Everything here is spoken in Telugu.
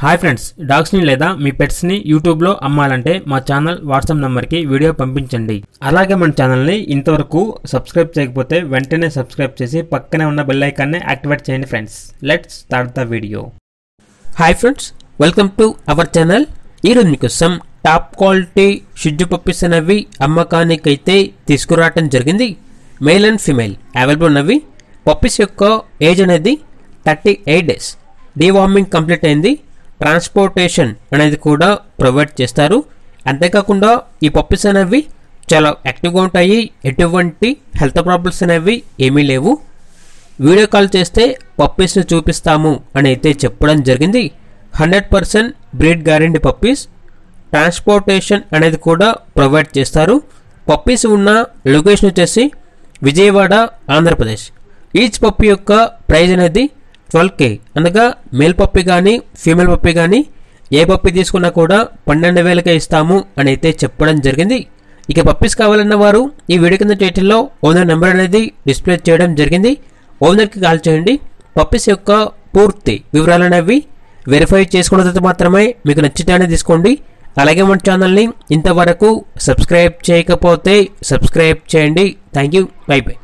హాయ్ ఫ్రెండ్స్, డాగ్స్ని లేదా మీ పెట్స్ని యూట్యూబ్లో అమ్మాలంటే మా ఛానల్ వాట్సాప్ నెంబర్కి వీడియో పంపించండి. అలాగే మన ఛానల్ని ఇంతవరకు సబ్స్క్రైబ్ చేయకపోతే వెంటనే సబ్స్క్రైబ్ చేసి పక్కనే ఉన్న బెల్ ఐకాన్ని యాక్టివేట్ చేయండి friends. Let's start the video. Hi friends, welcome to our channel. ఈరోజు మీకోసం టాప్ క్వాలిటీ షిడ్జు పప్పీస్ అనేవి అమ్మకానికైతే తీసుకురావటం జరిగింది. మేల్ అండ్ ఫీమేల్ అవైలబుల్ ఉన్నవి. పప్పీస్ యొక్క ఏజ్ అనేది 38 డేస్. డీవార్మింగ్ కంప్లీట్ అయింది. ట్రాన్స్పోర్టేషన్ అనేది కూడా ప్రొవైడ్ చేస్తారు. అంతేకాకుండా ఈ పప్పీస్ అనేవి చాలా యాక్టివ్గా ఉంటాయి. ఎటువంటి హెల్త్ ప్రాబ్లమ్స్ అనేవి ఏమీ లేవు. వీడియో కాల్ చేస్తే పప్పీస్ని చూపిస్తాము అని అయితే చెప్పడం జరిగింది. 100% బ్రీడ్ గ్యారెంటీ పప్పీస్. ట్రాన్స్పోర్టేషన్ అనేది కూడా ప్రొవైడ్ చేస్తారు. పప్పీస్ ఉన్న లొకేషన్ వచ్చేసి విజయవాడ, ఆంధ్రప్రదేశ్. ఈచ్ పప్పీ యొక్క ప్రైజ్ అనేది 12K. అనగా మేల్ పప్పీ కానీ ఫీమేల్ పప్పీ కానీ ఏ పప్పీ తీసుకున్నా కూడా 12,000కే ఇస్తాము అని అయితే చెప్పడం జరిగింది. ఇక పప్పీస్ కావాలన్న వారు ఈ వీడియో కింద టైటిల్లో ఓనర్ నెంబర్ అనేది డిస్ప్లే చేయడం జరిగింది. ఓనర్కి కాల్ చేయండి. పప్పీస్ యొక్క పూర్తి వివరాలు అనేవి వెరిఫై చేసుకున్న తర్వాత మాత్రమే మీకు నచ్చితేనే తీసుకోండి. అలాగే మన ఛానల్ని ఇంతవరకు సబ్స్క్రైబ్ చేయకపోతే సబ్స్క్రైబ్ చేయండి. Thank you. By by.